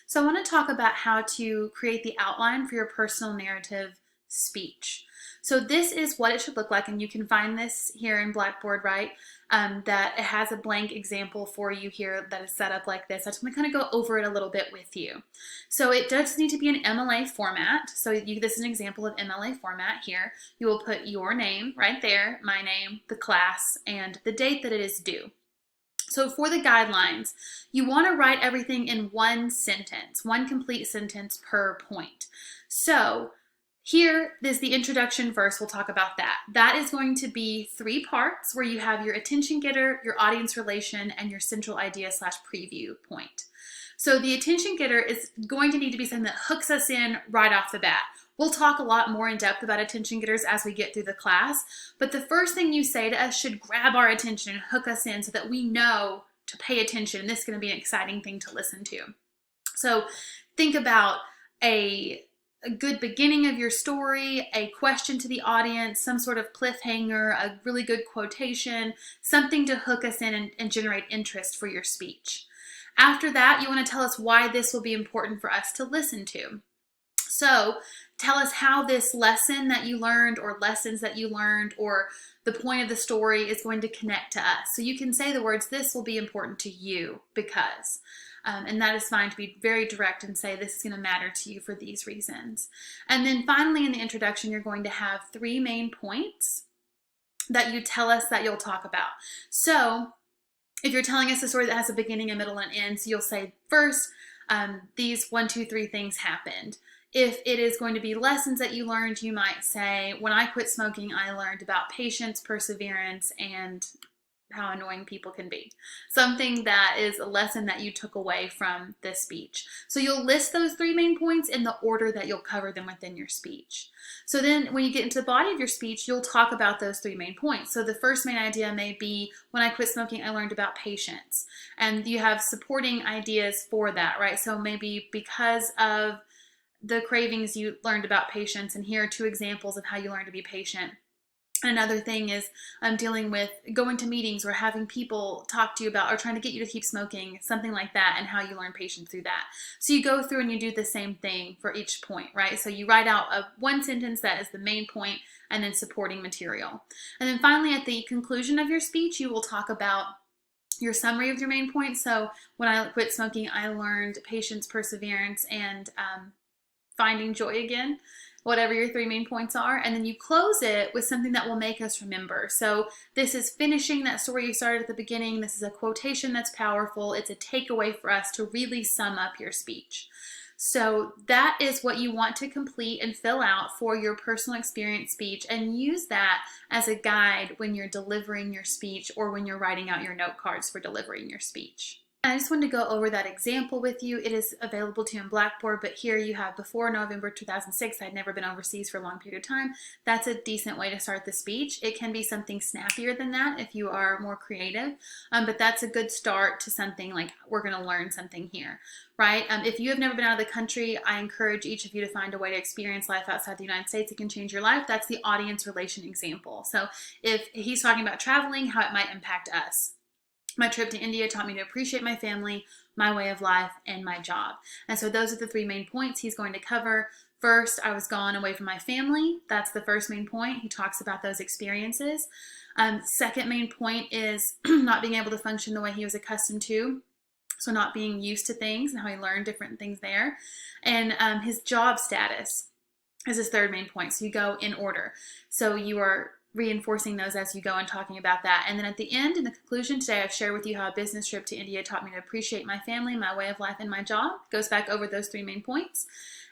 So I want to talk about how to create the outline for your personal narrative speech. So this is what it should look like, and you can find this here in Blackboard, right? That it has a blank example for you here that is set up like this. I just want to kind of go over it a little bit with you. So it does need to be an MLA format. So this is an example of MLA format here. You will put your name right there, my name, the class, and the date that it is due. So for the guidelines, you want to write everything in one sentence, one complete sentence per point. So here is the introduction verse. We'll talk about that. That is going to be 3 parts where you have your attention getter, your audience relation, and your central idea / preview point. So the attention getter is going to need to be something that hooks us in right off the bat. We'll talk a lot more in depth about attention getters as we get through the class, but the first thing you say to us should grab our attention and hook us in so that we know to pay attention. This is going to be an exciting thing to listen to. So think about a good beginning of your story, a question to the audience, some sort of cliffhanger, a really good quotation, something to hook us in and generate interest for your speech. After that, you want to tell us why this will be important for us to listen to. So tell us how this lesson that you learned or lessons that you learned or the point of the story is going to connect to us. So you can say the words, this will be important to you because, and that is fine to be very direct and say this is going to matter to you for these reasons. And then finally in the introduction, you're going to have 3 main points that you tell us that you'll talk about. So if you're telling us a story that has a beginning, a middle, and end, so you'll say first, these 1, 2, 3 things happened. If it is going to be lessons that you learned, you might say, when I quit smoking, I learned about patience, perseverance, and how annoying people can be. Something that is a lesson that you took away from this speech. So you'll list those 3 main points in the order that you'll cover them within your speech. So then when you get into the body of your speech, you'll talk about those 3 main points. So the first main idea may be, when I quit smoking, I learned about patience. And you have supporting ideas for that, right? So maybe because of the cravings, you learned about patience, and here are 2 examples of how you learn to be patient. Another thing is dealing with going to meetings or having people talk to you about or trying to get you to keep smoking, something like that, and how you learn patience through that. So you go through and you do the same thing for each point, right? So you write out one sentence that is the main point and then supporting material. And then finally at the conclusion of your speech, you will talk about your summary of your main points. So when I quit smoking, I learned patience, perseverance, and finding joy again, whatever your 3 main points are. And then you close it with something that will make us remember. So this is finishing that story you started at the beginning. This is a quotation that's powerful. It's a takeaway for us to really sum up your speech. So that is what you want to complete and fill out for your personal experience speech, and use that as a guide when you're delivering your speech or when you're writing out your note cards for delivering your speech. I just wanted to go over that example with you. It is available to you in Blackboard, but here you have before November 2006. I'd never been overseas for a long period of time. That's a decent way to start the speech. It can be something snappier than that if you are more creative, but that's a good start to something like we're going to learn something here, right? If you have never been out of the country, I encourage each of you to find a way to experience life outside the United States. It can change your life. That's the audience relation example. So if he's talking about traveling, how it might impact us. My trip to India taught me to appreciate my family, my way of life, and my job. And so those are the 3 main points he's going to cover. First, I was gone away from my family. That's the first main point. He talks about those experiences. Second main point is not being able to function the way he was accustomed to. So not being used to things and how he learned different things there. And his job status is his 3rd main point. So you go in order. So you are reinforcing those as you go and talking about that. And then at the end, in the conclusion, today I've shared with you how a business trip to India taught me to appreciate my family, my way of life, and my job. Goes back over those 3 main points.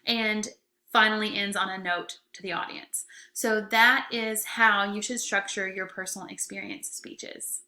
And finally ends on a note to the audience. So that is how you should structure your personal experience speeches.